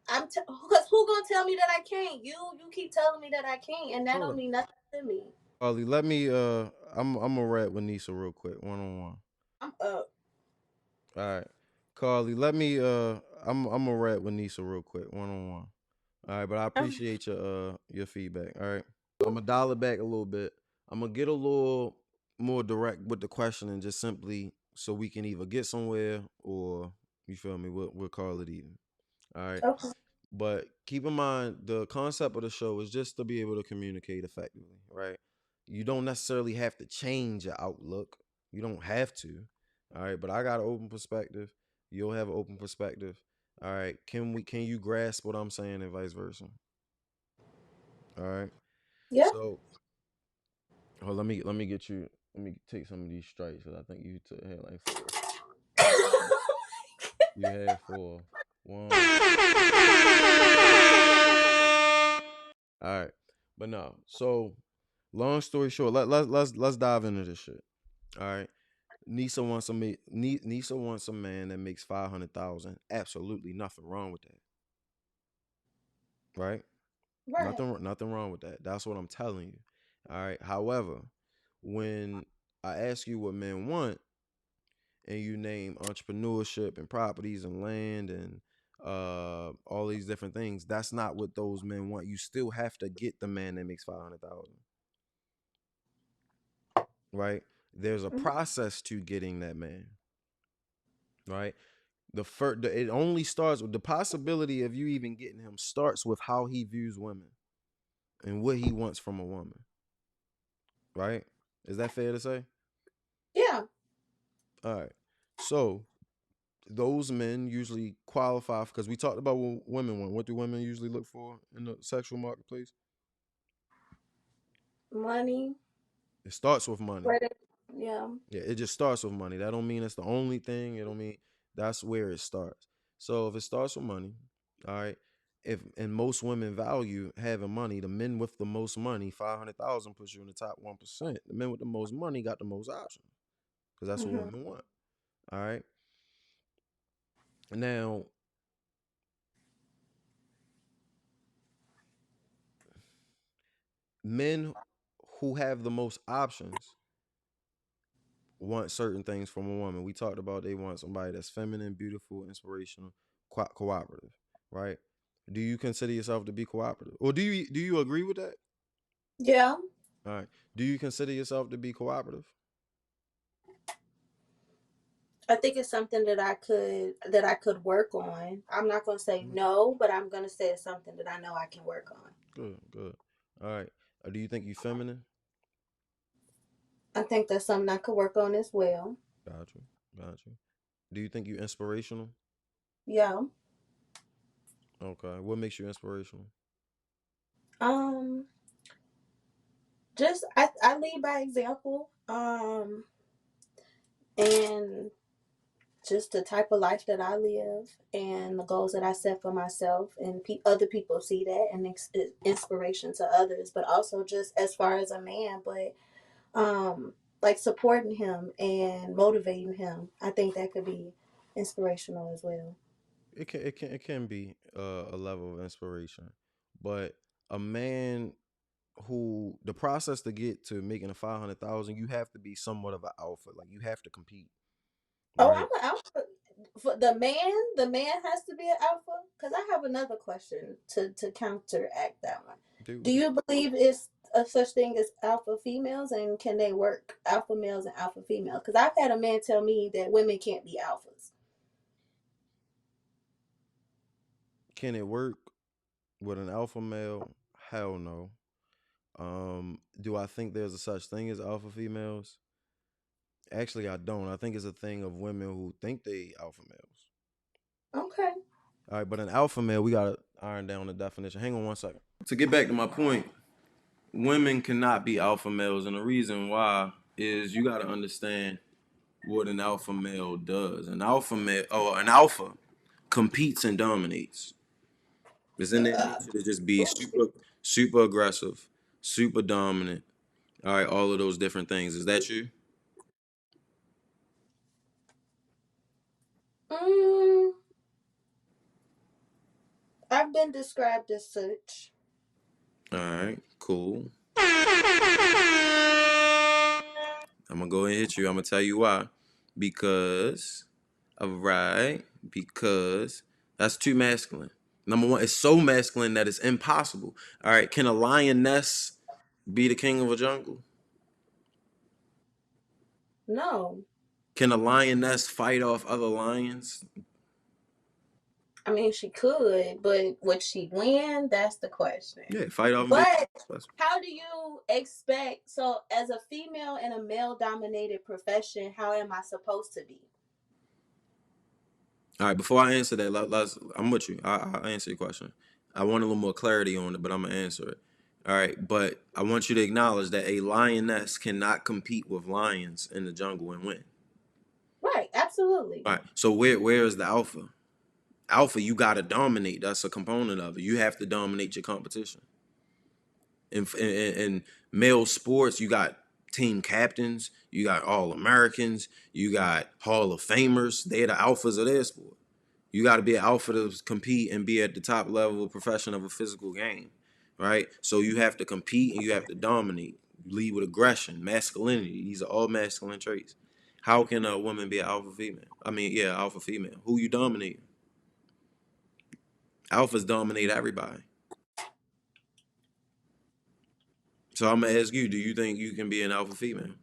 Because who gonna tell me that I can't? You keep telling me that I can't, and that Hold don't on. mean nothing to me. Carly, let me I'm gonna rap with Nisa real quick, one on one. I'm up. All right. Carly, let me I'm gonna rap with Nisa real quick, one on one. All right, but I Um, appreciate your feedback. All right. I'm gonna dial it back a little bit. I'm gonna get a little more direct with the question and just simply so we can either get somewhere or you feel me, we'll call it even. All right. okay. But keep in mind the concept of the show is just to be able to communicate effectively, right? You don't necessarily have to change your outlook. You don't have to. All right. But I got an open perspective. You'll have an open perspective. All right. Can you grasp what I'm saying and vice versa? All right. Yeah. So let me get you let me take some of these strikes because I think you took had like four. You had four. One. All right. But no. So long story short, let's dive into this shit. All right. Nisa wants a man that makes 500,000. Absolutely nothing wrong with that. Right? Right. Nothing wrong with that. That's what I'm telling you. All right. However, when I ask you what men want and you name entrepreneurship and properties and land and all these different things, that's not what those men want. You still have to get the man that makes 500,000. Right? There's a Mhm. process to getting that man, right? It only starts with the possibility of you even getting him starts with how he views women and what he wants from a woman, right? Is that fair to say? Yeah. All right. So those men usually qualify because we talked about what women want. What do women usually look for in the sexual marketplace? Money. It starts with money. Credit. Yeah. Yeah, it just starts with money. That don't mean it's the only thing. It don't mean that's where it starts. So if it starts with money, all right. If and most women value having money, the men with the most money, 500,000 puts you in the top 1%. The men with the most money got the most options because that's what Hmm. women want. All right. Now, men who have the most options want certain things from a woman. We talked about they want somebody that's feminine, beautiful, inspirational, cooperative, right? Do you consider yourself to be cooperative, or do you agree with that? Yeah. All right. Do you consider yourself to be cooperative? I think it's something that I could work on. I'm not gonna say Mhm. no, but I'm gonna say it's something that I know I can work on. Good, good. All right. Do you think you feminine? I think that's something I could work on as well. Got you. Got you. Do you think you inspirational? Yeah. Okay. What makes you inspirational? Um. Just I lead by example. And just the type of life that I live and the goals that I set for myself, and other people see that and it's inspiration to others. But also just as far as a man, but like supporting him and motivating him, I think that could be inspirational as well. It can be a level of inspiration, but a man who the process to get to making a 500,000, you have to be somewhat of an alpha. Like you have to compete, Oh, right? I'm an alpha. For the man has to be an alpha. Because I have another question to counteract that one. Do Dude, you believe it's a such thing as alpha females, and can they work alpha males and alpha females? Because I've had a man tell me that women can't be alphas. can it work with an alpha male? Hell no. Do I think there's a such thing as alpha females? Actually, I don't. I think it's a thing of women who think they alpha males. Okay. All right, but an alpha male, we gotta iron down the definition. Hang on one second. To get back to my point, women cannot be alpha males, and the reason why is you gotta understand what an alpha male does. An alpha competes and dominates. It's in their nature to just be super aggressive, super dominant. All right, all of those different things. Is that you? Mm, I've been described as such. All right, cool. I'm gonna go and hit you. I'm gonna tell you why. Because, all right, because that's too masculine. Number one, it's so masculine that it's impossible. All right, can a lioness be the king of a jungle? No. Can a lioness fight off other lions? I mean, she could, but would she win? That's the question. Yeah, fight off and be But successful. how do you expect? So, as a female in a male dominated profession, how am I supposed to be? All right, before I answer that, I'm with you. I'll answer your question. I want a little more clarity on it, but I'm gonna answer it. All right, but I want you to acknowledge that a lioness cannot compete with lions in the jungle and win. Right, absolutely. All right, so where is the alpha? Alpha, you gotta dominate. That's a component of it. You have to dominate your competition. In male sports, you got team captains, you got all Americans, you got Hall of Famers. They're the alphas of their sport. You got to be an alpha to compete and be at the top level of profession of a physical game, right? So you have to compete and you have to dominate, lead with aggression, masculinity. These are all masculine traits. How can a woman be an alpha female? I mean, yeah, alpha female. Who you dominating? Alphas dominate everybody. So I'm gonna ask you: do you think you can be an alpha female?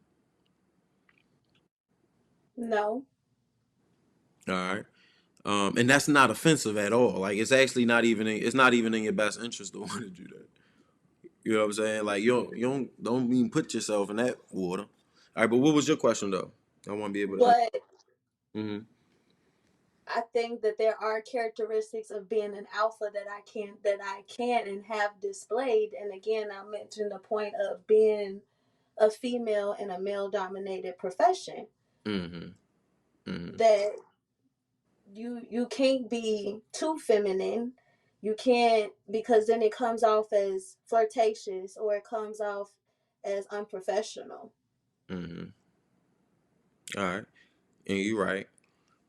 No. All right. And that's not offensive at all. Like it's actually not even it's not even in your best interest to want to do that. You know what I'm saying? Like you don't even put yourself in that water. All right, but what was your question though? I want to be able to. But Mm-hmm. I think that there are characteristics of being an alpha that I can and have displayed. And again, I mentioned the point of being a female in a male dominated profession. Mm-hmm. Mm-hmm. That you can't be too feminine. You can't, because then it comes off as flirtatious or it comes off as unprofessional. Mm-hmm. All right, and you're right.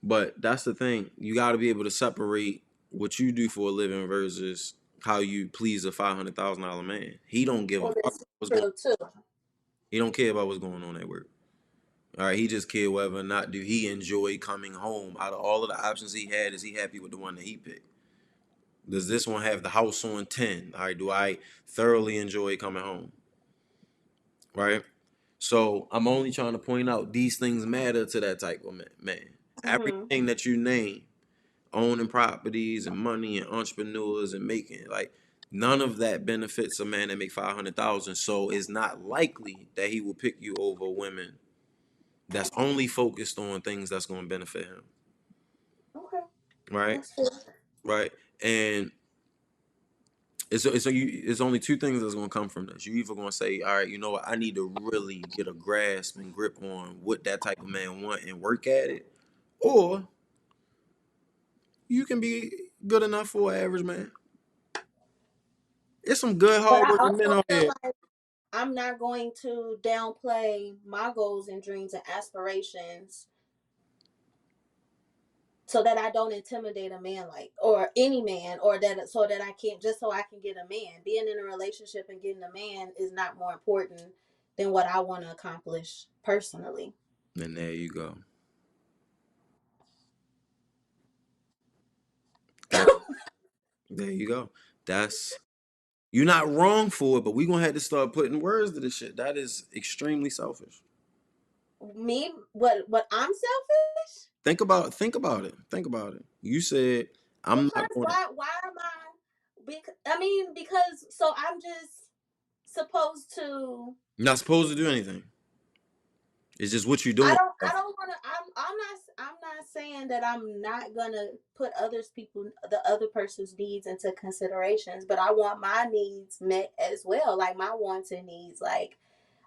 But that's the thing. You got to be able to separate what you do for a living versus how you please a $500,000 man. He don't give a Well, fuck this is what's going. true too. He don't care about what's going on at work. All right, he just care whether or not do he enjoy coming home. Out of all of the options he had, is he happy with the one that he picked? Does this one have the house on 10? All right, do I thoroughly enjoy coming home? Right? So I'm only trying to point out these things matter to that type of man. Hmm. Everything that you name, owning properties and money and entrepreneurs and making like none of that benefits a man that make 500,000. So it's not likely that he will pick you over women that's only focused on things that's going to benefit him. Okay, Right? that's fair. Right? And it's only two things that's gonna come from this. You either gonna say, all right, you know what, I need to really get a grasp and grip on what that type of man want and work at it, or you can be good enough for an average man. It's some good But I hardworking men also out feel here. like I'm not going to downplay my goals and dreams and aspirations so that I don't intimidate a man, like, or any man, or that so that I can't, just so I can get a man. Being in a relationship and getting a man is not more important than what I want to accomplish personally. And there you go. That there you go. That's you're not wrong for it, but we gonna have to start putting words to this shit. That is extremely selfish. Me, what I'm selfish Think about it. Think about it. You said I'm not because going to why am I? I mean, because so I'm just supposed to. you're not supposed to do anything. It's just what you're I doing. don't. I don't want to. I'm not. I'm not saying that I'm not gonna put the other person's needs into considerations, but I want my needs met as well, like my wants and needs. Like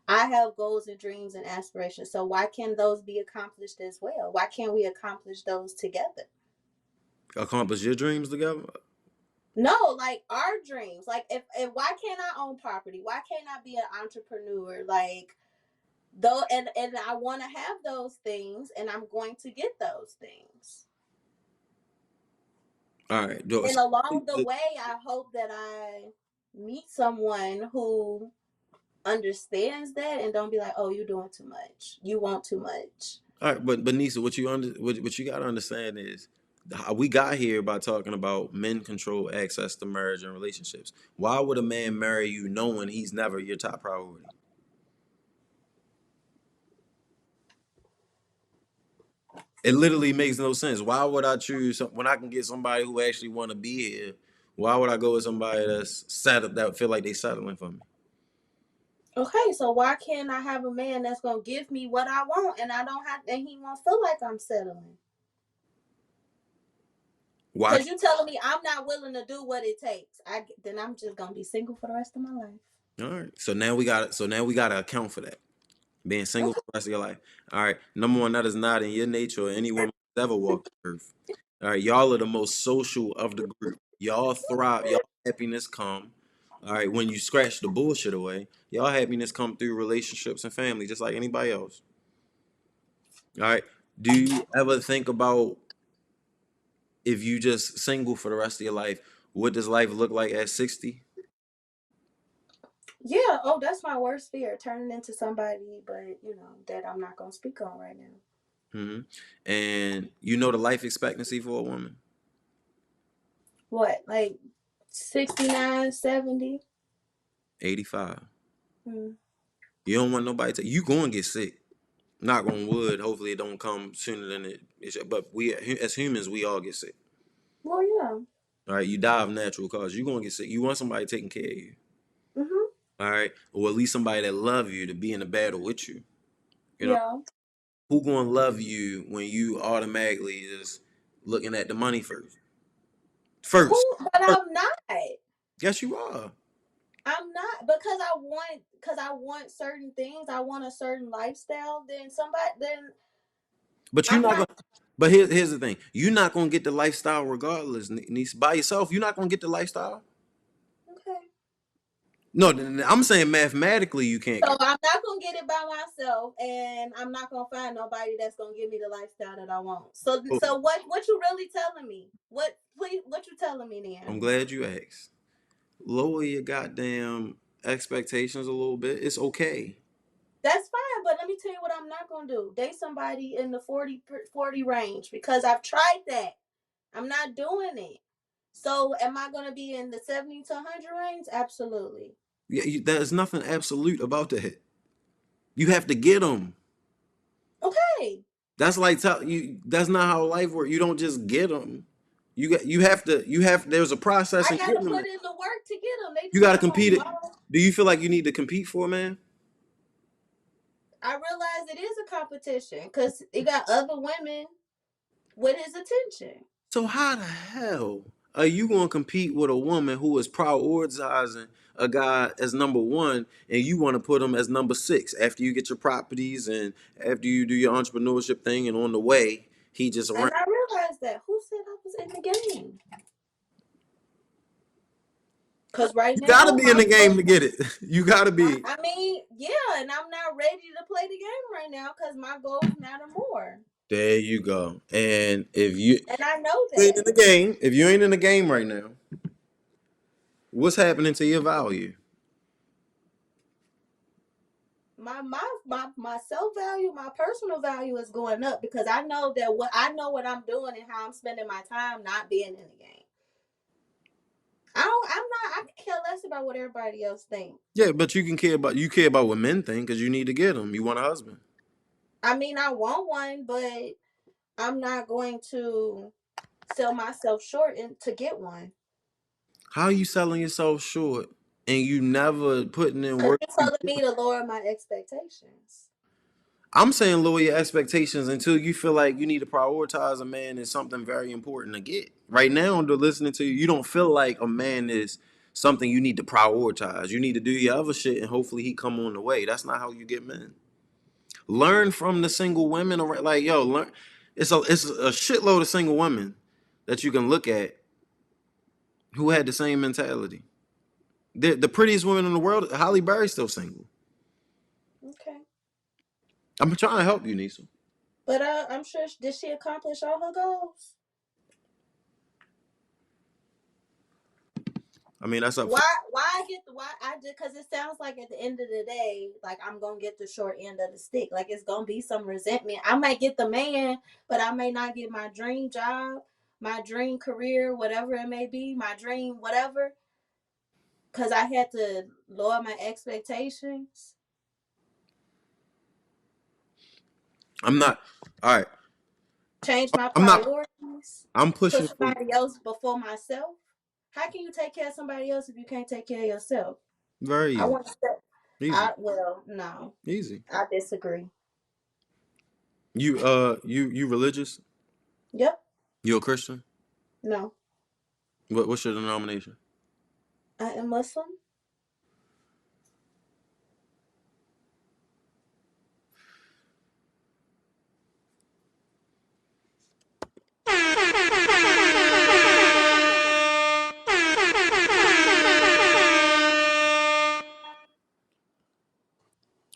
I have goals and dreams and aspirations, so why can't those be accomplished as well? Why can't we accomplish those together? Accomplish your dreams together. No, like our dreams. Like if why can't I own property? Why can't I be an entrepreneur? Like though, and I want to have those things, and I'm going to get those things. All right. And along the way, I hope that I meet someone who understands that and don't be like, "Oh, you're doing too much. You want too much." All right, but Nisa, what you got to understand is how we got here by talking about men control access to marriage and relationships. Why would a man marry you knowing he's never your top priority? It literally makes no sense. Why would I choose when I can get somebody who actually want to be here? Why would I go with somebody that's settled that feel like they settling for me? Okay, so why can't I have a man that's gonna give me what I want and I don't have, and he won't feel like I'm settling? Why? Because you telling me I'm not willing to do what it takes. Then I'm just gonna be single for the rest of my life. All right. So now we got to account for that. Being single Okay. for the rest of your life. All right. Number one, that is not in your nature or any woman who's ever walked the earth. All right. Y'all are the most social of the group. Y'all thrive. Y'all happiness come. All right. When you scratch the bullshit away, y'all happiness come through relationships and family, just like anybody else. All right. Do you ever think about if you just single for the rest of your life, what does life look like at 60? Yeah. Oh, that's my worst fear, turning into somebody, but that I'm not gonna speak on right now. Hmm. And you know the life expectancy for a woman? What, like 69, 70? 85. Hmm. You don't want nobody to. You going to get sick. Knock on wood. Hopefully it don't come sooner than it should. But we as humans, we all get sick. Well, yeah. All right. You die of natural cause. You going to get sick. You want somebody taking care of you. Mhm. All right. Or at least somebody that love you to be in the battle with you. You know Yeah. who going to love you when you automatically is looking at the money first? First. Who? But First. I'm not. Yes, you are. I'm not, because I want certain things. I want a certain lifestyle. Then But you're I'm not not. gonna. But here's the thing. You're not gonna get the lifestyle regardless, niece. By yourself, you're not gonna get the lifestyle. Okay. No, I'm saying mathematically you can't So get. I'm not gonna get it by myself, and I'm not gonna find nobody that's gonna give me the lifestyle that I want. So, It. so what you really telling me? What you telling me I'm then? glad you asked. Lower your goddamn expectations a little bit. It's okay. That's fine, but let me tell you what I'm not gonna do. Date somebody in the 40 range because I've tried that. I'm not doing it. So, am I gonna be in the 70 to 100 range? Absolutely. Yeah, there's nothing absolute about that. You have to get them. Okay. That's like you. That's not how life works. You don't just get them. You have to. You have. There's a process I in gotta getting them. put in the work to get them. They You just got to not gonna compete it. fall. Do you feel like you need to compete for a man? I realize it is a competition because it got other women with his attention. So how the hell are you going to compete with a woman who is prioritizing a guy as number one, and you want to put him as number six after you get your properties and after you do your entrepreneurship thing, and on the way he just And around. I realized that. Who said I was in the game? Because right You got to now, be in the game to get it. You got to be. I mean, yeah, and I'm not ready to play the game right now because my goals matter more. There you go. And if you And I know ain't in that. the game, if you ain't in the game right now, what's happening to your value? My self value, my personal value is going up because I know what I'm doing and how I'm spending my time not being in the game. I can care less about what everybody else thinks. Yeah, but you care about what men think because you need to get them. You want a husband. I mean, I want one, but I'm not going to sell myself short to get one. How are you selling yourself short and you never putting in Because work? you're telling me to lower my expectations. I'm saying lower your expectations until you feel like you need to prioritize a man is something very important to get. Right now, to listening to you, you don't feel like a man is something you need to prioritize. You need to do your other shit and hopefully he come on the way. That's not how you get men. Learn from the single women. Like yo, learn. It's a shitload of single women that you can look at who had the same mentality. The prettiest woman in the world, Holly Berry's still single. Okay. I'm trying to help you, Nisa. But I'm sure, did she accomplish all her goals? I mean, that's up to. Why I did, because it sounds like at the end of the day, like I'm gonna get the short end of the stick. Like it's gonna be some resentment. I might get the man, but I may not get my dream job, my dream career, whatever it may be, my dream whatever, because I had to lower my expectations, I'm not. All right. change my I'm not. priorities, I'm put pushing for somebody else before myself. How can you take care of somebody else if you can't take care of yourself? very I easy. want to step. Easy. No, Easy. I disagree. You religious? Yep. You a Christian? No, What's your denomination? I am Muslim.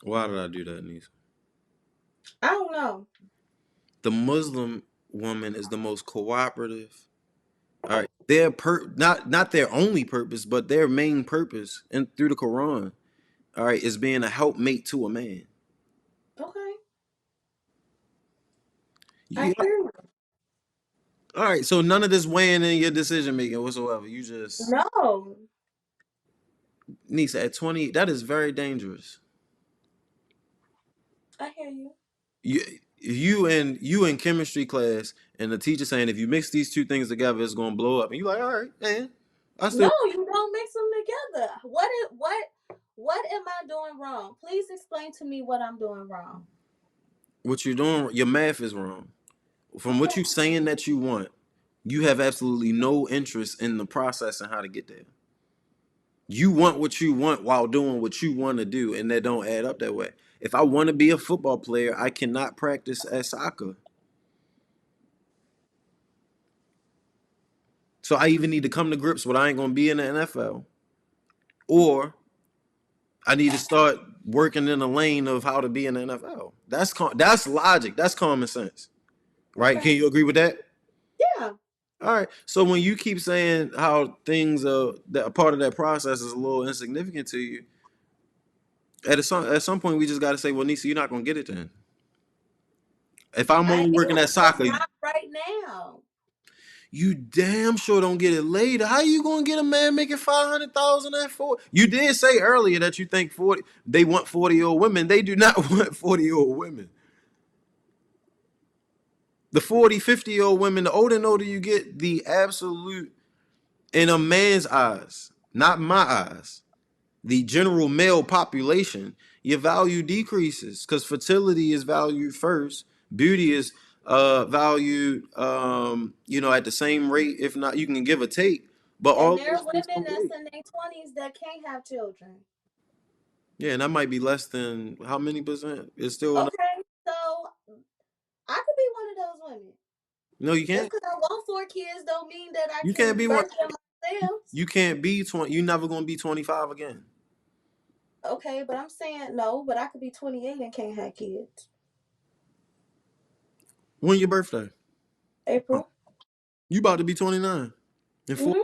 Why did I do that, niece? I don't know. The Muslim woman is the most cooperative. All right, not their only purpose, but their main purpose, and through the Quran, all right, is being a helpmate to a man. Okay, I You, hear you. all right, so none of this weighing in your decision making whatsoever. You just No, Nisa at 20, that is very dangerous. I hear you. You you in chemistry class, and the teacher saying if you mix these two things together, it's gonna blow up, and you like, all right, man, I No, still. you don't mix them together. What am I doing wrong? Please explain to me what I'm doing wrong. What you're doing, your math is wrong. From what Okay. you saying that you want, you have absolutely no interest in the process and how to get there. You want what you want while doing what you want to do, and that don't add up that way. If I want to be a football player, I cannot practice at soccer. So I either need to come to grips with I ain't gonna be in the NFL, or I need to start working in the lane of how to be in the NFL. That's logic. That's common sense, right? Okay. Can you agree with that? Yeah. All right. So when you keep saying how things that a part of that process is a little insignificant to you, at some point we just got to say, well, Nisa, you're not gonna get it then. If I'm I only working am, at just soccer, not right now. you damn sure don't get it later. How you gonna get a man making 500,000 at 40? You did say earlier that you think 40. They want 40-year-old women. They do not want 40-year-old women. The 40, 50-year-old women, the older and older you get, the absolute, in a man's eyes, not my eyes, the general male population, your value decreases because fertility is valued first. Beauty is valued, at the same rate, if not, you can give or take. But And all there are those things women come that's late. in their 20s that can't have children. Yeah, and that might be less than how many percent? It's still enough. Okay, so I could be one of those women. No, you Just can't. because I want 4 kids don't mean that I You can't can be one. birth them myself. You can't be 20. You're never gonna be 25 again. Okay, but I'm saying no, but I could be 28 and can't have kids. When your birthday? April. You about to be 29 in four. Hmm.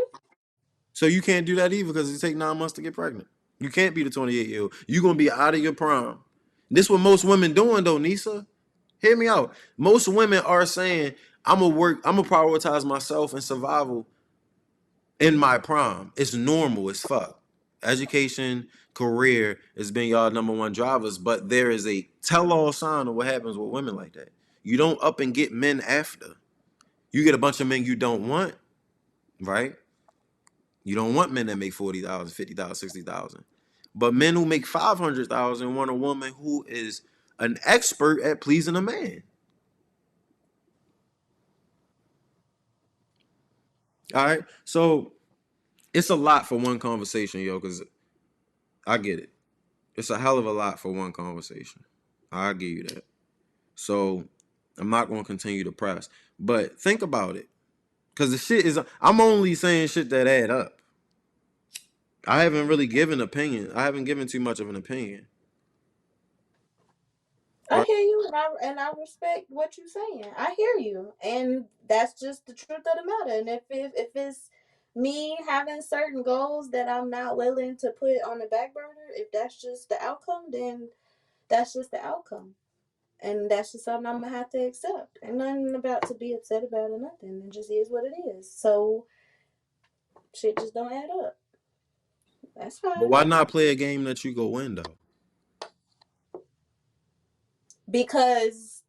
So you can't do that either because it take 9 months to get pregnant. You can't be the 28-year-old. You're gonna be out of your prime. This what most women doing though, Nisa. Hear me out. Most women are saying, I'm gonna prioritize myself and survival in my prime. It's normal as fuck. Education, career has been y'all number one drivers, but there is a tell-all sign of what happens with women like that. You don't up and get men after. You get a bunch of men you don't want, right? You don't want men that make 40,000, 50,000, 60,000. But men who make 500,000 want a woman who is an expert at pleasing a man. All right. So it's a lot for one conversation, yo, because I get it. It's a hell of a lot for one conversation. I'll give you that. So I'm not going to continue to press. But think about it. Because the shit is, I'm only saying shit that add up. I haven't really given opinion. I haven't given too much of an opinion. I Right? hear you, and I respect what you're saying. I hear you, and that's just the truth of the matter. And if it's me having certain goals that I'm not willing to put on the back burner, if that's just the outcome, then that's just the outcome. And that's just something I'm gonna have to accept. And nothing about to be upset about or nothing. It just is what it is. So shit just don't add up. That's But fine. why not play a game that you go win though? Because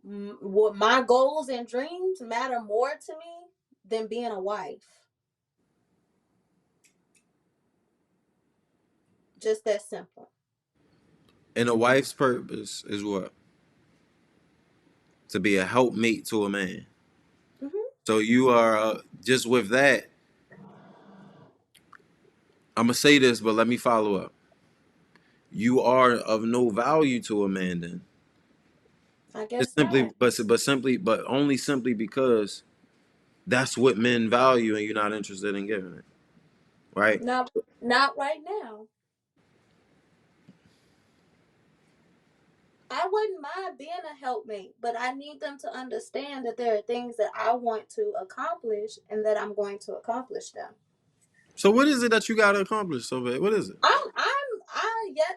what my goals and dreams matter more to me than being a wife. Just that simple. And a wife's purpose is what? To be a helpmate to a man. Hmm. So you are just with that. I'm gonna say this, but let me follow up. You are of no value to a man then. I Just guess simply, not. but only simply because that's what men value, and you're not interested in giving it, right? No, not right now. I wouldn't mind being a helpmate, but I need them to understand that there are things that I want to accomplish and that I'm going to accomplish them. So what is it that you gotta accomplish so bad? What is it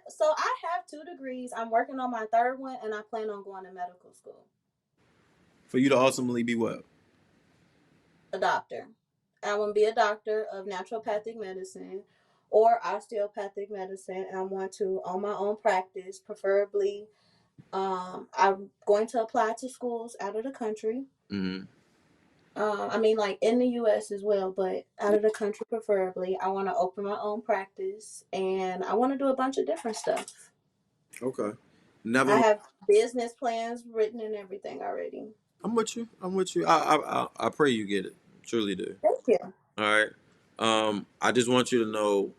So I have 2 degrees. I'm working on my third one and I plan on going to medical school. for you to ultimately be what? A doctor. I want to be a doctor of naturopathic medicine or osteopathic medicine. And I want to own my own practice, preferably. I'm going to apply to schools out of the country. Mm-hmm. I mean, like in the U.S. as well, but out of the country preferably. I want to open my own practice, and I want to do a bunch of different stuff. Okay. I Never. have business plans written and everything already. I'm with you. I'm with you. I pray you get it. Truly do. Thank you. All right. I just want you to know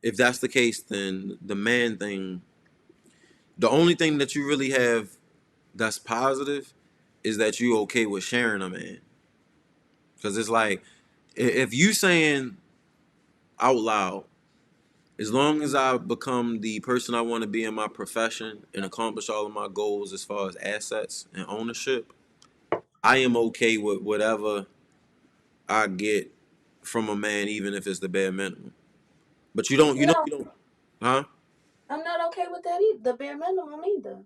if that's the case, then the man thing, the only thing that you really have that's positive is that you okay with sharing a man. Because it's like, if you saying out loud, as long as I become the person I want to be in my profession and accomplish all of my goals as far as assets and ownership, I am okay with whatever I get from a man, even if it's the bare minimum. But No, you don't, huh? I'm not okay with that either. The bare minimum either.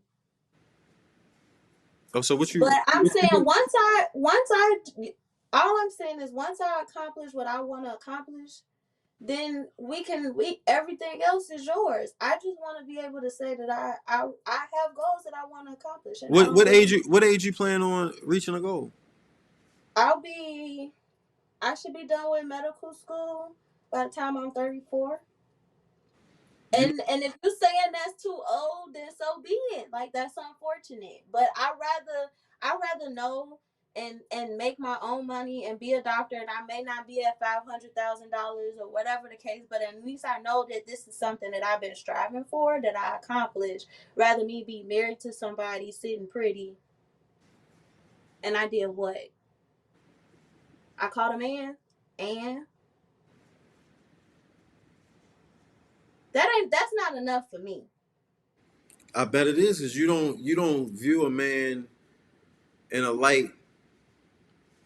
Oh, so But I'm what you saying do? all I'm saying is once I accomplish what I want to accomplish, then we everything else is yours. I just want to be able to say that I have goals that I want to accomplish, and I don't really. What age you plan on reaching a goal? I'll be. I should be done with medical school by the time I'm 34. You And if you're saying that's too old, then so be it. Like that's unfortunate. But I rather know and make my own money and be a doctor, and I may not be at $500,000 or whatever the case, but at least I know that this is something that I've been striving for, that I accomplished. Rather me be married to somebody sitting pretty, and I did what? I caught a man, and that's not enough for me. I bet it is because you don't view a man in a light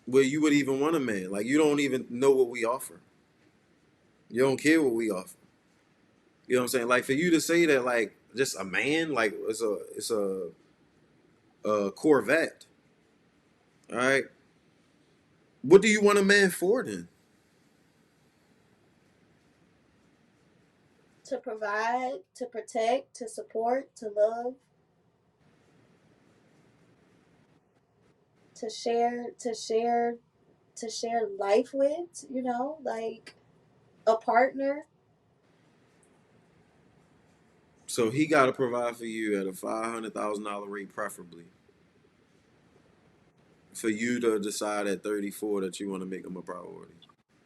where you would even want a man. Like you don't even know what we offer. You don't care what we offer. You know what I'm saying? Like for you to say that like just a man, like it's a Corvette. All right. What do you want a man for then? To provide, to protect, to support, to love, to share life with, like a partner. So he got to provide for you at a $500,000 rate, preferably, for you to decide at 34 that you want to make him a priority.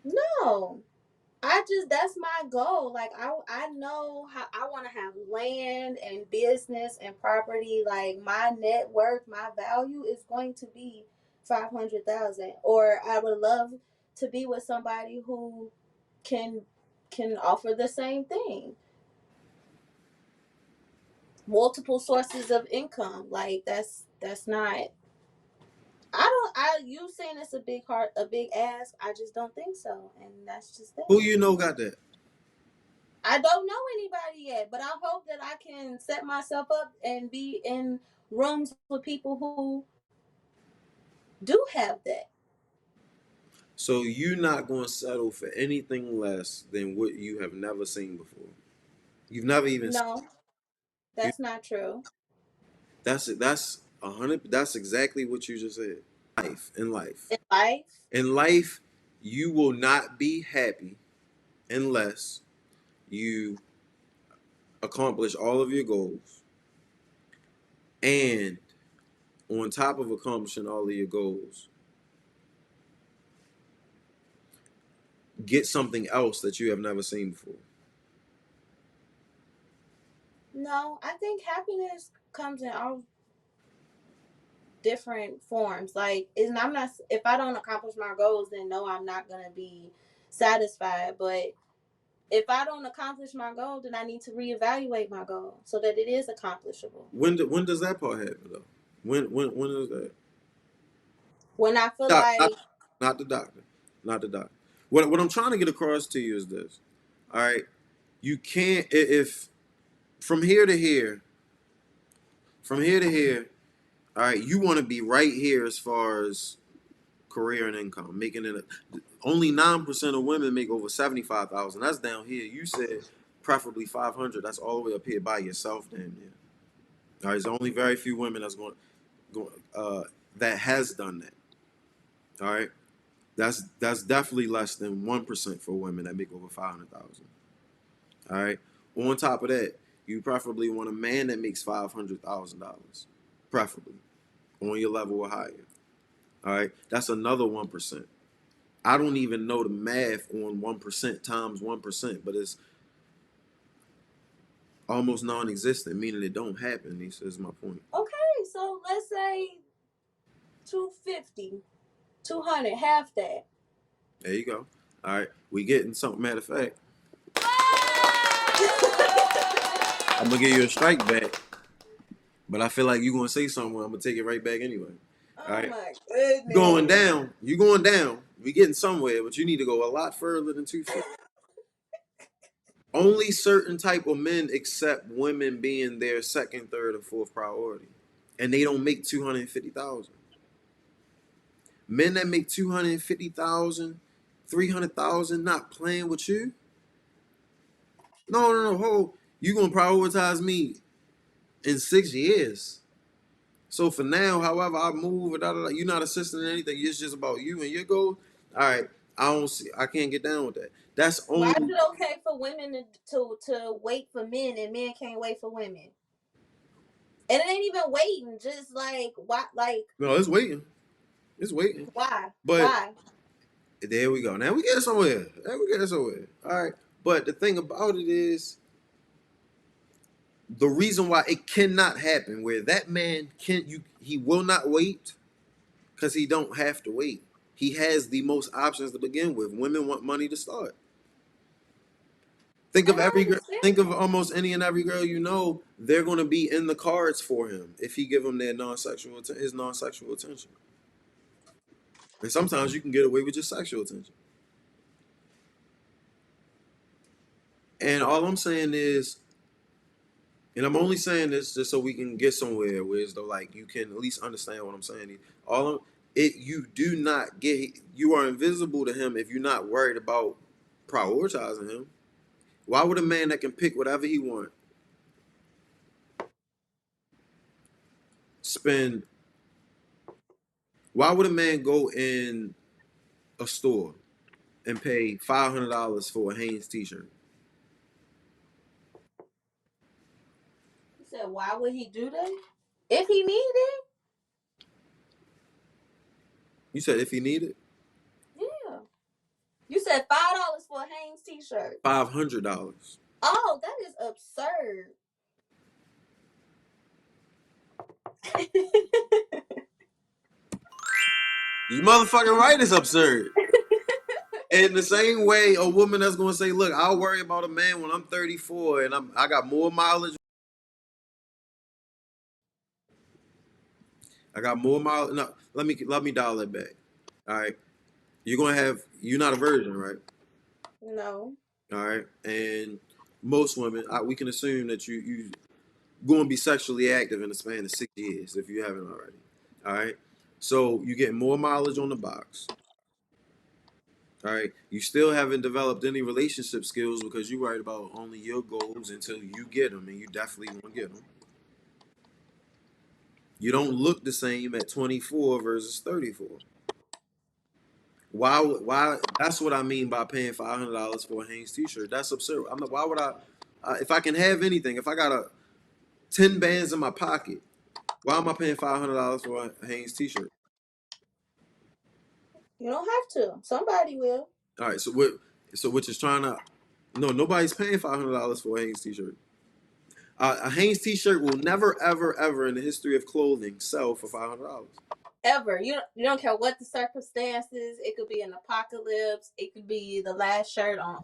No. That's my goal. Like I know how I want to have land and business and property. Like my net worth, my value is going to be 500,000. Or I would love to be with somebody who can can offer the same thing. Multiple sources of income. Like that's not You saying it's a big heart, a big ask. I just don't think so, and that's just it. Who you know got that? I don't know anybody yet, but I hope that I can set myself up and be in rooms with people who do have that. So you're not going to settle for anything less than what you have never seen before. You've never even. No, You, that's not true. that's it. That's 100. That's exactly what you just said. In life, In life, in life, you will not be happy unless you accomplish all of your goals, and on top of accomplishing all of your goals, get something else that you have never seen before. no, I think happiness comes in all different forms. Like, I'm not. If I don't accomplish my goals, then no, I'm not gonna be satisfied. But if I don't accomplish my goal, then I need to reevaluate my goal so that it is accomplishable. When does that part happen though? When is that? When I feel Doc, like, not the doctor, not the doctor. What I'm trying to get across to you is this. All right, you can't if from here to here, from here to here. All right, you want to be right here as far as career and income, making it. Only 9% of women make over 75,000. That's down here. You said preferably 500. That's all the way up here by yourself, damn near. All right, there's only very few women that's going that has done that. All right, that's definitely less than 1% for women that make over 500,000. All right. On top of that, you preferably want a man that makes $500,000, preferably on your level or higher. All right, that's another 1%. I don't even know the math on 1% times 1%, but it's almost non-existent, meaning it don't happen. This is my point. okay, so let's say 250, 200, half that. There you go. All right, we getting something. Matter of fact, I'm gonna give you a strike back, but I feel like you're gonna say something. I'm gonna take it right back anyway. All Oh right, my goodness. going down. You going down. We getting somewhere, but you need to go a lot further than 250. Only certain type of men accept women being their second, third, or fourth priority, and they don't make 250,000. Men that make 250,000, 300,000, not playing with you. No. Ho, you gonna prioritize me in 6 years. So for now, however I move, you're not assisting in anything. It's just about you and your goals. All right, I can't get down with that. That's Why is only. it okay for women to wait for men and men can't wait for women? And it ain't even waiting, just like why, like No, it's waiting. It's waiting. why? But Why? there we go. Now we get somewhere. All right. But the thing about it is, the reason why it cannot happen, where that man he will not wait, because he don't have to wait. He has the most options to begin with. Women want money to start. Think of And I every girl. understand Think of that. almost any and every girl you know. They're going to be in the cards for him if he give them his non-sexual attention. And sometimes you can get away with just sexual attention. And all I'm saying is, and I'm only saying this just so we can get somewhere where it's though like you can at least understand what I'm saying. All I'm, it you do not get you are invisible to him if you're not worried about prioritizing him. Why would a man that can pick whatever he wants spend? Why would a man go in a store and pay $500 for a Hanes T-shirt? He said, why would he do that? If he needed it, You said if he needed yeah. You said $5 for a Hanes t-shirt. $500. Oh, that is absurd. You motherfucking right, it's absurd. In the same way, a woman that's gonna say, "Look, I'll worry about a man when I'm 34 and I got more mileage." I got more mileage. No, let me dial it back. All right, you're not a virgin, right? No. All right, and most women, we can assume that you going to be sexually active in the span of 6 years if you haven't already. All right, so you get more mileage on the box. All right, you still haven't developed any relationship skills because you write about only your goals until you get them, and you definitely want to get them. You don't look the same at 24 versus 34. Why? Why? That's what I mean by paying $500 for a Hanes T-shirt. That's absurd. I'm not. Why would I? If I can have anything, if I got 10 bands in my pocket, why am I paying $500 for a Hanes T-shirt? You don't have to. Somebody will. All right. So what? So which is trying to? No, nobody's paying $500 for a Hanes T-shirt. A Hanes T-shirt will never, ever, ever in the history of clothing sell for $500. Ever. You don't care what the circumstances. It could be an apocalypse. It could be the last shirt on.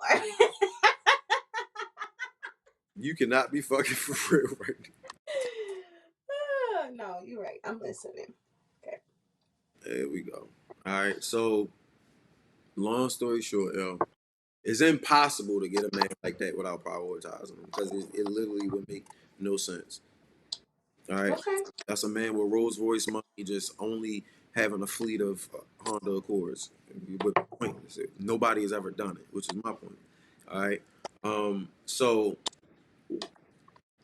You cannot be fucking for real right No, you're right. I'm listening. Okay. There we go. All right. So, long story short, it's impossible to get a man like that without prioritizing him because it literally would make no sense. All right. Okay. That's a man with Rolls Royce money just only having a fleet of Honda Accords. With pointless. Nobody has ever done it, which is my point. All right. So,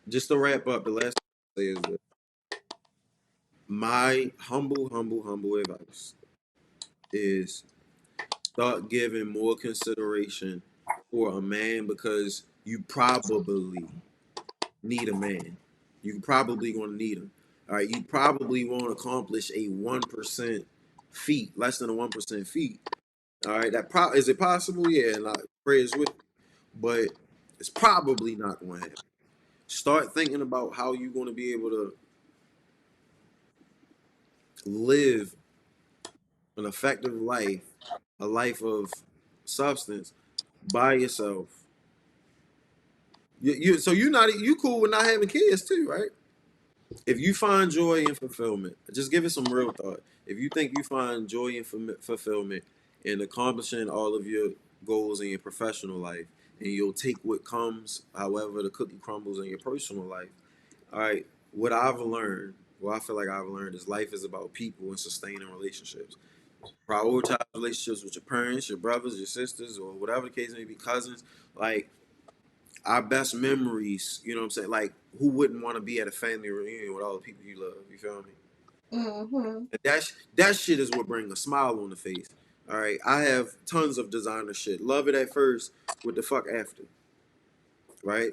just to wrap up, the last thing I say is that my humble advice is start giving more consideration for a man because you probably need a man. You probably going to need him. All right, you probably won't accomplish a 1% feat, less than a 1% feat. All right, is it possible? Yeah, and I prayers with, but it's probably not going to happen. Start thinking about how you're going to be able to live an effective life, a life of substance by yourself. So you cool with not having kids too, right? If you find joy and fulfillment, just give it some real thought. If you think you find joy and fulfillment in accomplishing all of your goals in your professional life, and you'll take what comes, however the cookie crumbles in your personal life. All right, what I feel like I've learned is life is about people and sustaining relationships. Prioritize relationships with your parents, your brothers, your sisters, or whatever the case may be, cousins. Like our best memories, you know what I'm saying? Like who wouldn't want to be at a family reunion with all the people you love? You feel me? Mm-hmm. And that shit is what brings a smile on the face. All right, I have tons of designer shit. Love it at first, what the fuck after, right?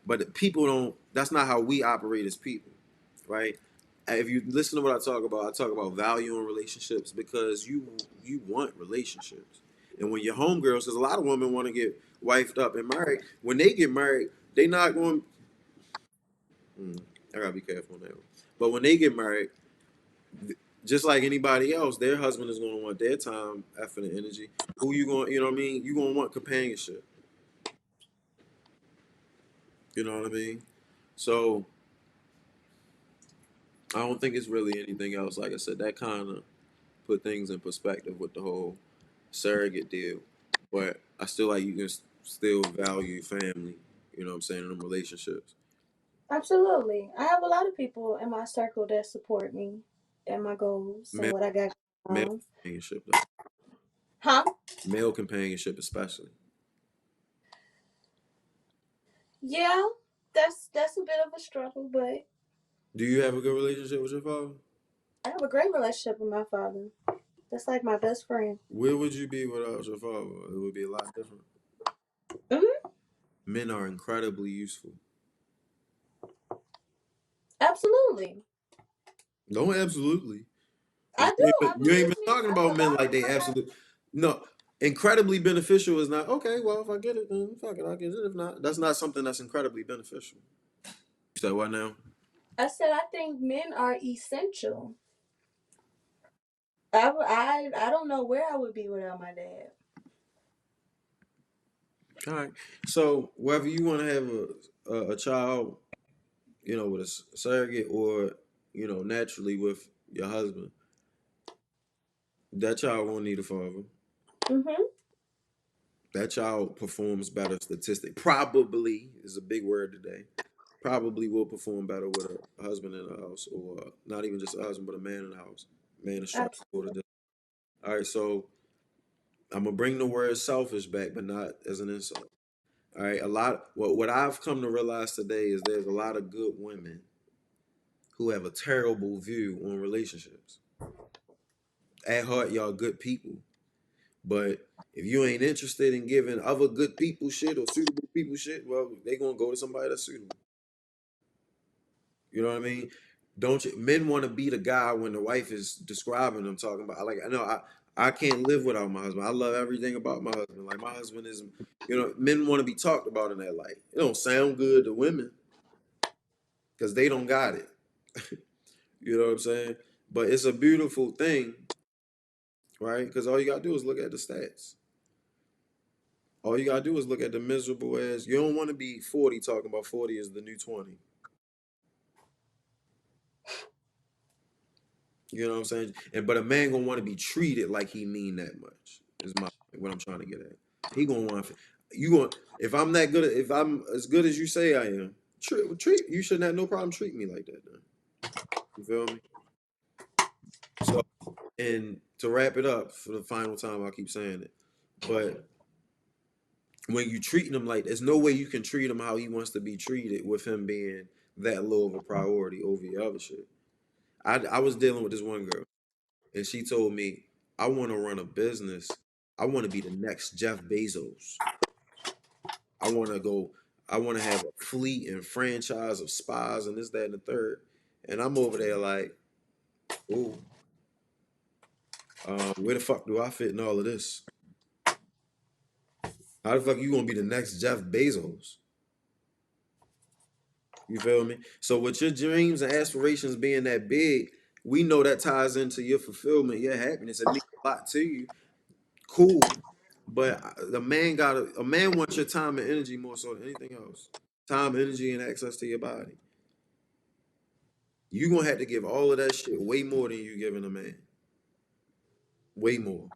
But people don't. That's not how we operate as people, right? If you listen to what I talk about value in relationships because you want relationships. And when you're homegirls, because a lot of women want to get wifed up and married, when they get married, they not going. I gotta be careful on that one. But when they get married, just like anybody else, their husband is going to want their time, effort, and energy. Who you going? You know what I mean? You going to want companionship. You know what I mean? So I don't think it's really anything else. Like I said, that kind of put things in perspective with the whole surrogate deal. But I still like you can still value family. You know what I'm saying in them relationships. Absolutely. I have a lot of people in my circle that support me and my goals and Male, what I got male going on. companionship though. Huh? Male companionship especially. Yeah, that's a bit of a struggle, but Do you have a good relationship with your father? I have a great relationship with my father. That's like my best friend. Where would you be without your father? It would be a lot different. Hmm. Men are incredibly useful. Absolutely. No, absolutely. I do. I You ain't believe been me. talking I know about a men lot like of they I got absolutely. No, incredibly beneficial is not okay. Well, if I get it, then fuck it, I get it. If not, that's not something that's incredibly beneficial. You said what now? I said I think men are essential. I don't know where I would be without my dad. All right. So whether you want to have a child, with a surrogate or naturally with your husband, that child won't need a father. Mm-hmm. That child performs better statistic. Probably is a big word today. Probably will perform better with a husband in the house, or not even just a husband, but a man in the house. Man is structured for the. All right, so I'm gonna bring the word selfish back, but not as an insult. All right, a lot. What I've come to realize today is there's a lot of good women who have a terrible view on relationships. At heart, y'all good people, but if you ain't interested in giving other good people shit or suitable people shit, well, they gonna go to somebody that's suitable. You know what I mean? Don't you? Men want to be the guy when the wife is describing them, talking about like I know I can't live without my husband. I love everything about my husband. Like my husband is, men want to be talked about in that light. It don't sound good to women because they don't got it. You know what I'm saying? But it's a beautiful thing, right? Because all you gotta do is look at the stats. All you gotta do is look at the miserable ass. You don't want to be 40 talking about 40 is the new 20. You know what I'm saying? But a man gonna want to be treated like he mean that much. Is my what I'm trying to get at. He gonna want you going if I'm that good if I'm as good as you say I am. Treat you shouldn't have no problem treating me like that. Then. You feel me? So and to wrap it up for the final time, I'll keep saying it. But when you treating him like there's no way you can treat him how he wants to be treated with him being that low of a priority over your other shit. I was dealing with this one girl and she told me, I want to run a business. I want to be the next Jeff Bezos. I want to go, I want to have a fleet and franchise of spas and this, that, and the third. And I'm over there like, oh, where the fuck do I fit in all of this? How the fuck you gonna be the next Jeff Bezos? You feel me? So with your dreams and aspirations being that big, we know that ties into your fulfillment, your happiness. It means a lot to you. Cool. But the man got a man wants your time and energy more so than anything else. Time, energy, and access to your body. You gonna have to give all of that shit way more than you giving a man. Way more.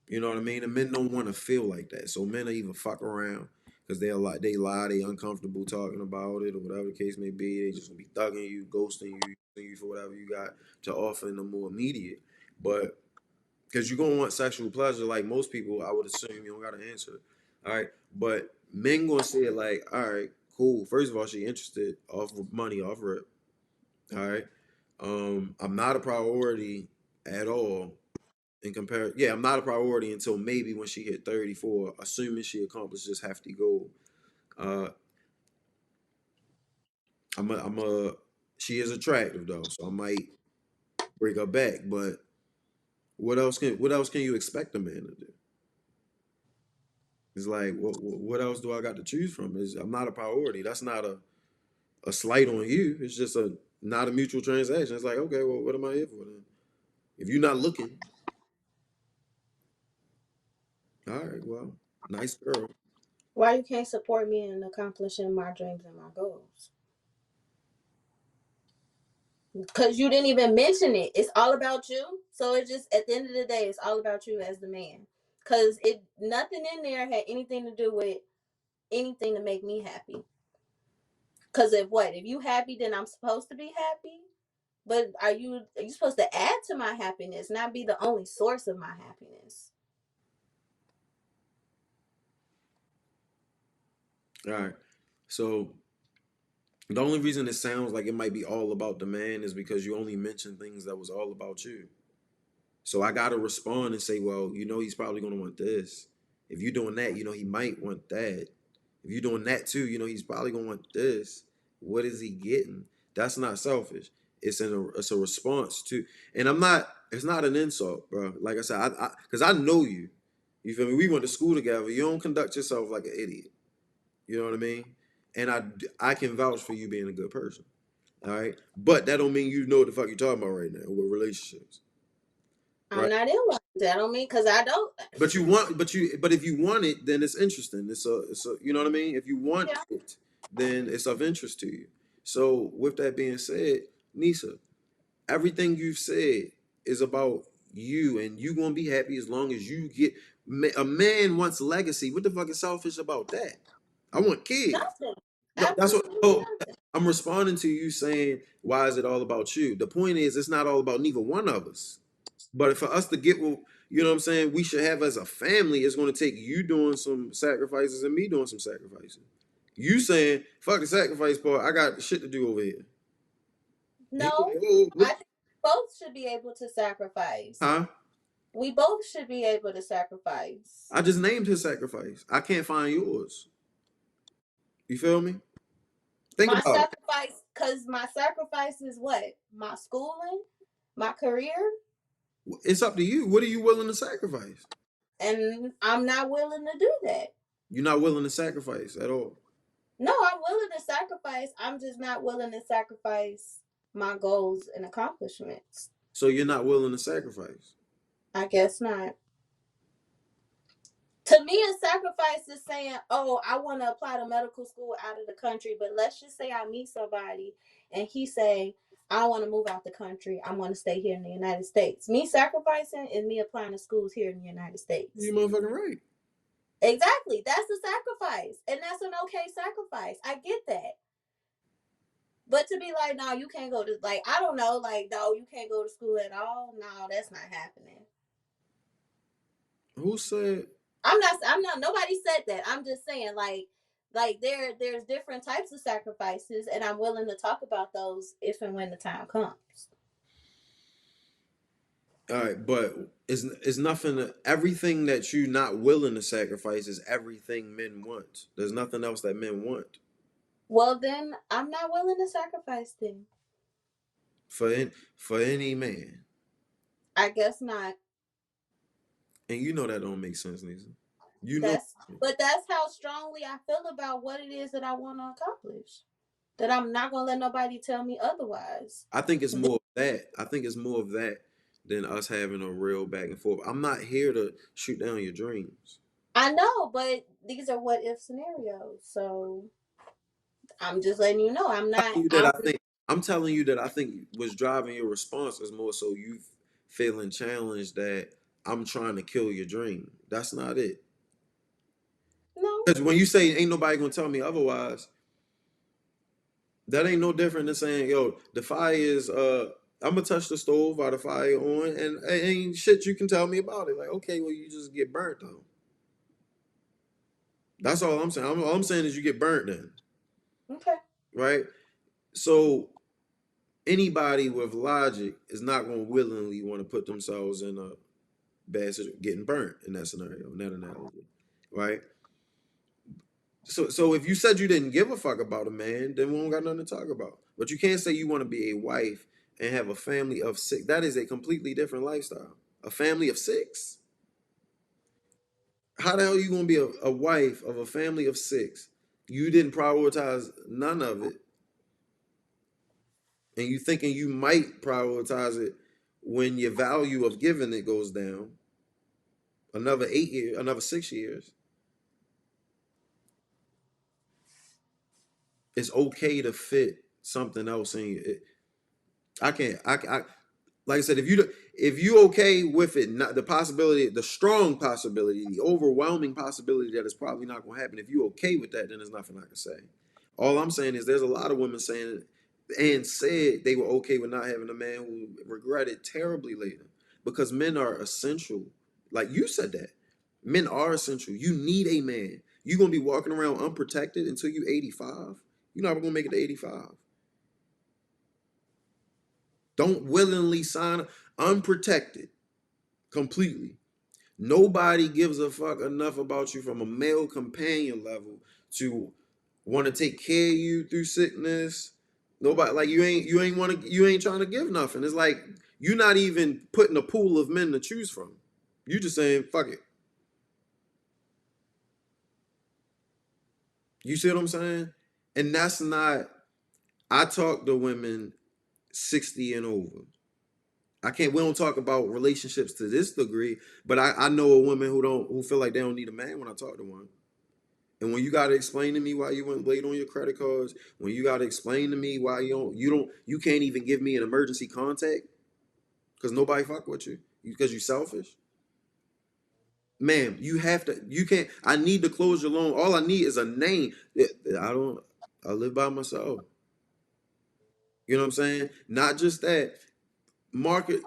You know what I mean? And men don't want to feel like that. So men are even fuck around because they lie, they uncomfortable talking about it or whatever the case may be. They just gonna be thugging you, ghosting you, using you for whatever you got to offer in the more immediate. But because you're gonna want sexual pleasure, like most people, I would assume you don't gotta answer it. All right. But men gonna say it like, all right, cool. First of all, she interested off money, off rip. All right. I'm not a priority at all in compare. Yeah, I'm not a priority until maybe when she hit 34, assuming she accomplished this hefty goal. Uh, she is attractive though, so I might break her back. But what else can you expect a man to do? It's like, what else do I got to choose from? I'm not a priority. That's not a slight on you. It's just a not a mutual transaction. It's like, okay, well, what am I here for then? If you're not looking, all right, well, nice girl. Why you can't support me in accomplishing my dreams and my goals? Because you didn't even mention it. It's all about you. So it just at the end of the day, it's all about you as the man. Because it nothing in there had anything to do with anything to make me happy. Because if what? If you happy, then I'm supposed to be happy. But are you supposed to add to my happiness, not be the only source of my happiness? All right. So the only reason it sounds like it might be all about the man is because you only mentioned things that was all about you. So I gotta respond and say, well, he's probably gonna want this. If you're doing that, he might want that. If you're doing that too, he's probably gonna want this. What is he getting? That's not selfish. It's a response to, and I'm not. It's not an insult, bro. Like I said, because I know you. You feel me? We went to school together. You don't conduct yourself like an idiot. You know what I mean? And I can vouch for you being a good person. All right, but that don't mean you know what the fuck you're talking about right now with relationships, I'm right? not in one. That don't mean because I don't. But if you want it, then it's interesting. It's a you know what I mean? If you want Yeah. it, then it's of interest to you. So with that being said, Nisa, everything you've said is about you, and you gonna be happy as long as you get. A man wants legacy. What the fuck is selfish about that? I want kids. Nothing. No, that's what. Absolutely Oh, nothing. I'm responding to you saying, why is it all about you? The point is, it's not all about neither one of us. But for us to get what, you know what I'm saying, we should have as a family, it's going to take you doing some sacrifices and me doing some sacrifices. You saying, fuck the sacrifice part, I got shit to do over here. No, Oh, I think both should be able to sacrifice. huh? We both should be able to sacrifice. I just named his sacrifice. I can't find yours. You feel me? Think My about it. sacrifice, because my sacrifice is what? My schooling, my career, It's up to you. What are you willing to sacrifice? and I'm not willing to do that. You're not willing to sacrifice at all. No, I'm willing to sacrifice. I'm just not willing to sacrifice my goals and accomplishments. So you're not willing to sacrifice. I guess not. To me, a sacrifice is saying, "Oh, I want to apply to medical school out of the country," but let's just say I meet somebody and he say, "I want to move out the country. I want to stay here in the United States." Me sacrificing is me applying to schools here in the United States. You motherfucking right. Exactly. That's a sacrifice, and that's an okay sacrifice. I get that. But to be like, no, you can't go to, like, I don't know, like, no, you can't go to school at all. No, that's not happening. Who said? I'm not, nobody said that. I'm just saying, there's different types of sacrifices, and I'm willing to talk about those if and when the time comes. All right, but it's nothing. Everything that you not willing to sacrifice is everything men want. There's nothing else that men want Well, then I'm not willing to sacrifice them. for any man, I guess not. and you know that don't make sense, Lisa. You know, But that's how strongly I feel about what it is that I want to accomplish. That I'm not gonna let nobody tell me otherwise. I think it's more of that. I think it's more of that than us having a real back and forth. I'm not here to shoot down your dreams. I know, but these are what if scenarios. So I'm just letting you know I'm not. You that I think I'm telling you that I think what's driving your response is more so you feeling challenged that I'm trying to kill your dream. That's not it. No. Because when you say ain't nobody gonna tell me otherwise, that ain't no different than saying, yo, the fire is I'm gonna touch the stove while the fire on, and ain't shit you can tell me about it. Like, okay, well, you just get burnt though. That's all I'm saying. All I'm saying is you get burnt then, Okay. right? So anybody with logic is not gonna willingly want to put themselves in a bad situation, getting burnt in that scenario, in that analogy, right? So if you said you didn't give a fuck about a man, then we don't got nothing to talk about. But you can't say you want to be a wife and have a family of six. That is a completely different lifestyle. A family of six. How the hell are you gonna be a wife of a family of six? You didn't prioritize none of it, and you thinking you might prioritize it when your value of giving it goes down. Another 8 years, another 6 years. It's okay to fit something else in you. I can't. I like I said, if you okay with it, not the possibility, the strong possibility, the overwhelming possibility that it's probably not going to happen. If you okay with that, then there's nothing I can say. All I'm saying is there's a lot of women saying and said they were okay with not having a man who regretted terribly later because men are essential. Like you said that men are essential. You need a man. You're gonna be walking around unprotected until you 85. You're not gonna make it to 85. Don't willingly sign unprotected completely. Nobody gives a fuck enough about you from a male companion level to want to take care of you through sickness. Nobody like you ain't trying to give nothing. It's like you're not even putting a pool of men to choose from. You just saying fuck it. You see what I'm saying? And that's not. I talk to women 60 and over. I can't. We don't talk about relationships to this degree, but I know a woman who feel like they don't need a man when I talk to one. And when you gotta explain to me why you went late on your credit cards, when you gotta explain to me why you can't even give me an emergency contact because nobody fuck with you because you selfish. Ma'am, you have to. You can't. I need to close your loan. All I need is a name. I don't. I live by myself. You know what I'm saying? Not just that. Market.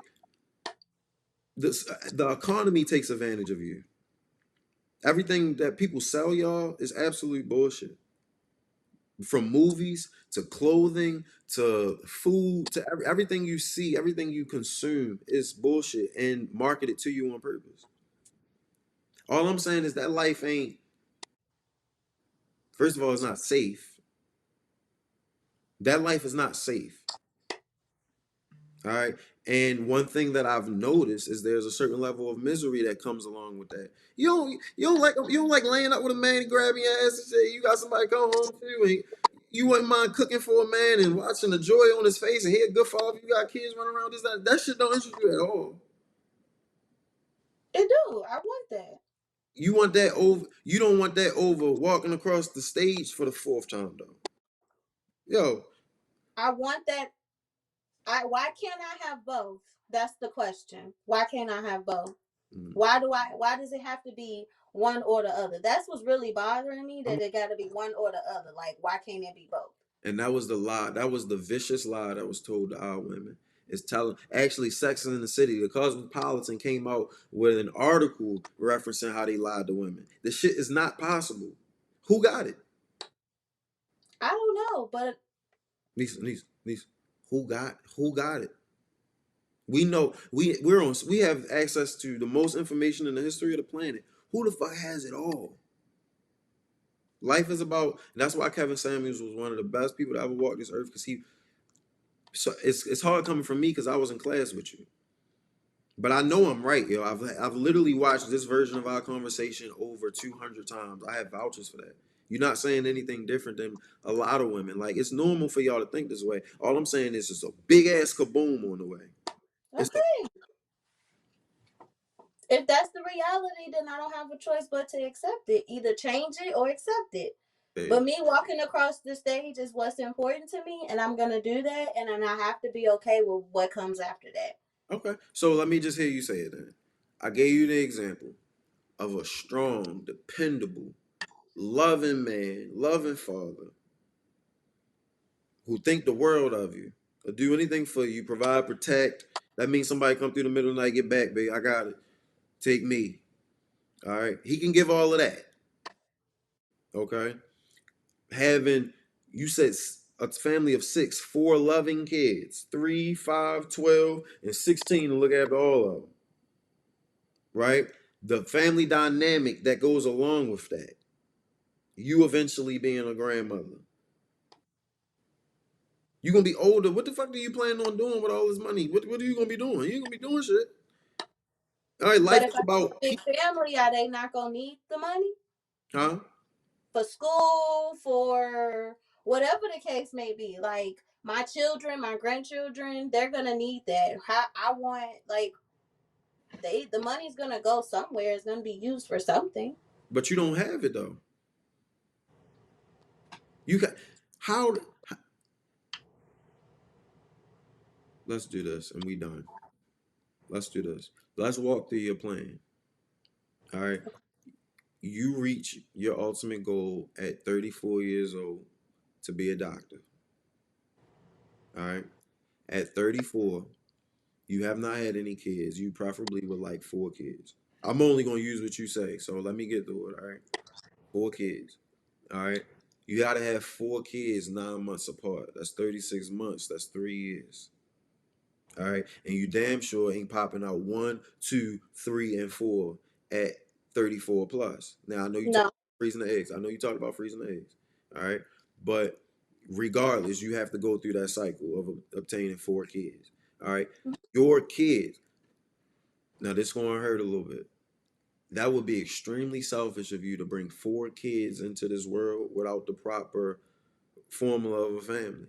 The economy takes advantage of you. Everything that people sell y'all is absolute bullshit. From movies to clothing to food to everything you see, everything you consume is bullshit and marketed to you on purpose. All I'm saying is that life ain't. First of all, it's not safe. That life is not safe. All right. And one thing that I've noticed is there's a certain level of misery that comes along with that. You don't like laying up with a man and grabbing your ass and say you got somebody come home to you and you wouldn't mind cooking for a man and watching the joy on his face and he a good father. You got kids running around. That shit don't interest you at all. It do. I want that. You want that over. You don't want that over walking across the stage for the fourth time though. Yo, I want that. Why can't I have both? That's the question. Why can't I have both? mm, Why does it have to be one or the other? That's what's really bothering me, I'm that it got to be one or the other. Like, why can't it be both? And that was the lie. That was the vicious lie that was told to our women. Is telling actually Sex in the City. The Cosmopolitan came out with an article referencing how they lied to women. This shit is not possible. Who got it? I don't know, but Niece. Who got it? We know we have access to the most information in the history of the planet. Who the fuck has it all? Life is about. That's why Kevin Samuels was one of the best people to ever walk this earth because he. So it's hard coming from me because I was in class with you. But I know I'm right, yo. I've literally watched this version of our conversation over 200 times. I have vouchers for that. You're not saying anything different than a lot of women. Like it's normal for y'all to think this way. All I'm saying is just a big ass kaboom on the way. It's a, okay. If that's the reality, then I don't have a choice but to accept it. Either change it or accept it. hey, But me walking across the stage is what's important to me, and I'm gonna do that, and then I have to be okay with what comes after that. okay. So let me just hear you say it then. I gave you the example of a strong, dependable, loving man, loving father who think the world of you, will do anything for you, provide, protect. That means somebody come through the middle of the night, get back, baby. I got it. Take me. All right. He can give all of that. Okay. Having, you said a family of six, four loving kids, 3, 5, 12, and 16 to look after all of them. Right. The family dynamic that goes along with that. You eventually being a grandmother. You're gonna be older. What the fuck do you plan on doing with all this money? What are you gonna be doing? You ain't gonna be doing shit. All right, But life if is I have a about big family, are they not gonna need the money huh? for school, for whatever the case may be? Like my children, my grandchildren, they're gonna need that. I want like the money's gonna go somewhere. It's gonna be used for something. But you don't have it though. You can how let's do this and we done. Let's do this. Let's walk through your plan. All right. You reach your ultimate goal at 34 years old to be a doctor. All right. At 34, you have not had any kids. You preferably would like 4 kids. I'm only going to use what you say. So let me get through it. All right. 4 kids. All right. You got to have 4 kids 9 months apart. That's 36 months. That's 3 years. All right. And you damn sure ain't popping out 1, 2, 3, and 4 at 34 plus. Now, I know you talk No, about freezing the eggs. I know you talk about freezing the eggs. All right. But regardless, you have to go through that cycle of obtaining 4 kids. All right. Your kids. Now, this is going to hurt a little bit. That would be extremely selfish of you to bring 4 kids into this world without the proper formula of a family.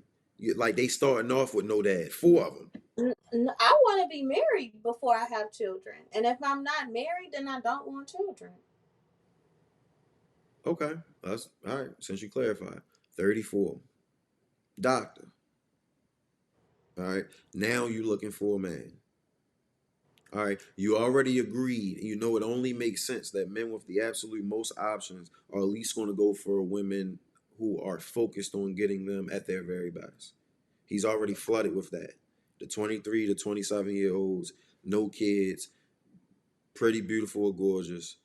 Like they starting off with no dad, 4 of them. I want to be married before I have children, and if I'm not married, then I don't want children. Okay, that's all right. Since you clarified, 34, doctor. All right, now you looking for a man. All right, you already agreed. You know it only makes sense that men with the absolute most options are at least going to go for women who are focused on getting them at their very best. He's already flooded with that. The 23 to 27-year olds, no kids, pretty beautiful or gorgeous.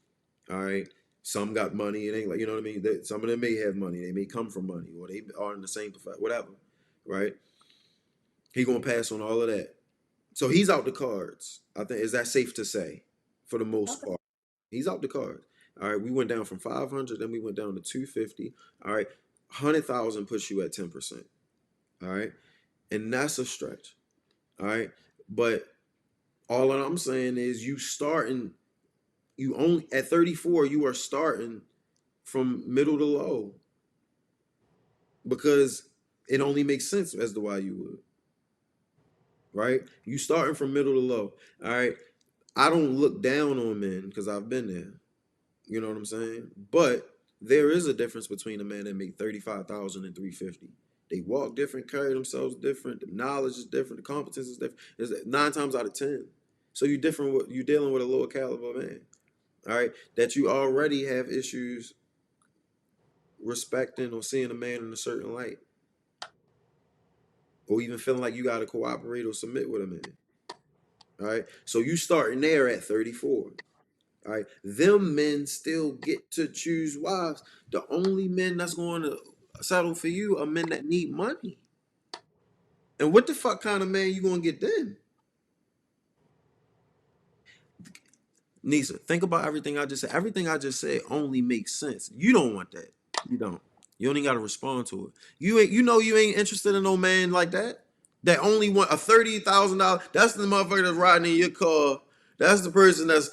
All right. Some got money. It ain't like, you know what I mean? Some of them may have money. They may come from money or they are in the same profession, whatever. Right. He going to pass on all of that. So he's out the cards. I think, is that safe to say for the most Okay. part? He's out the cards. All right. We went down from 500, then we went down to 250. All right. 100,000 puts you at 10%. All right. And that's a stretch. All right. But all that I'm saying is you only at 34, you are starting from middle to low because it only makes sense as to why you would, right? You starting from middle to low. All right. I don't look down on men because I've been there. You know what I'm saying? But there is a difference between a man that make 35,000 and 350. They walk different, carry themselves different. The knowledge is different. The competence is different. It's 9 times out of 10. So you different. You dealing with a lower caliber man. All right, that you already have issues respecting or seeing a man in a certain light, or even feeling like you got to cooperate or submit with a man. All right, so you starting there at 34. All right, them men still get to choose wives. The only men that's going to settle for you are men that need money. And what the fuck kind of man you gonna get then? Nisa, think about everything I just said. Everything I just said only makes sense. You don't want that. You don't. You only got to respond to it. You ain't. You know you ain't interested in no man like that. That only want a $30,000. That's the motherfucker that's riding in your car. That's the person that's,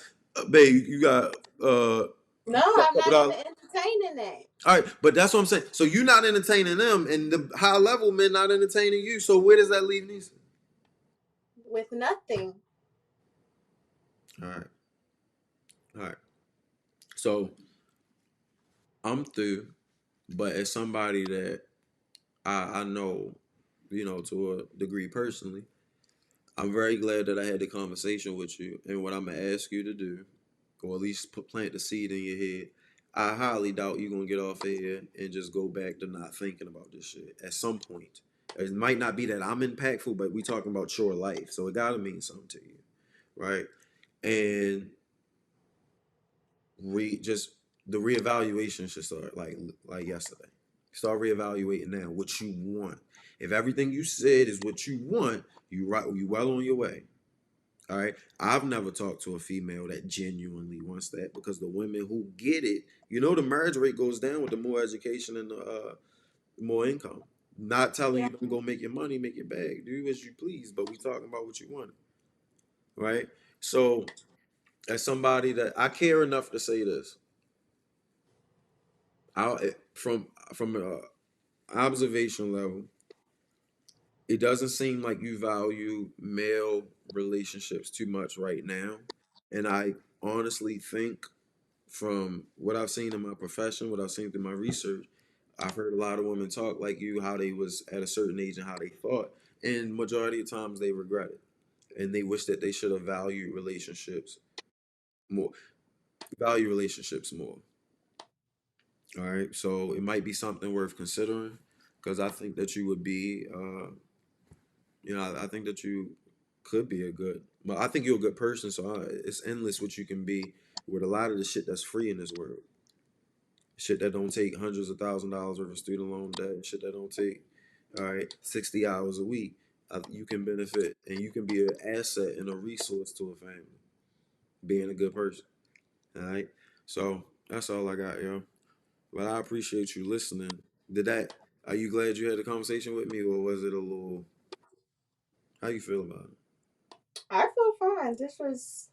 babe. You got No, a I'm couple not even dollars. entertaining that. All right, but that's what I'm saying. So you're not entertaining them, and the high level men not entertaining you. So where does that leave Nisa? With nothing. All right, all right. So I'm through, but as somebody that I know, to a degree personally, I'm very glad that I had the conversation with you. And what I'm gonna ask you to do, or at least plant the seed in your head, I highly doubt you're gonna get off of here and just go back to not thinking about this shit at some point. It might not be that I'm impactful, but we talking about your life, so it gotta mean something to you, right? And just the reevaluation should start like yesterday. Start reevaluating now what you want. If everything you said is what you want, you well on your way. All right. I've never talked to a female that genuinely wants that because the women who get it, the marriage rate goes down with the more education and the more income. Not telling Yeah. you don't go make your money, make your bag, do as you please, but we talking about what you want, right? So, as somebody that I care enough to say this, from an observation level, it doesn't seem like you value male relationships too much right now, and I honestly think from what I've seen in my profession, what I've seen through my research, I've heard a lot of women talk like you, how they was at a certain age and how they thought, and majority of times they regret it, and they wish that they should have more, value relationships more. All right, so it might be something worth considering because I think that you would be, I think that you could be a good. Well, I think you're a good person, so it's endless what you can be with a lot of the shit that's free in this world. Shit that don't take hundreds of $1,000s worth of student loan debt. Shit that don't take, all right, 60 hours a week. You can benefit and you can be an asset and a resource to a family. Being a good person. All right. So that's all I got, yo. But I appreciate you listening. Did that? Are you glad you had a conversation with me, or was it a little? How you feel about it? I feel fine. This was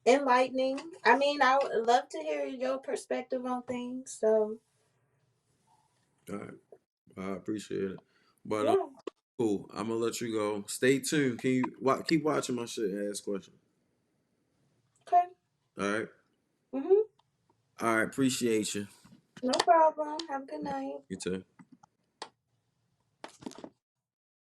enlightening. I mean, I would love to hear your perspective on things. So, All right, I appreciate it. But yeah. cool. I'm gonna let you go. Stay tuned. Can you keep watching my shit and ask questions? Okay. All right. Mhm. All right, appreciate you. No problem. Have a good night. You too.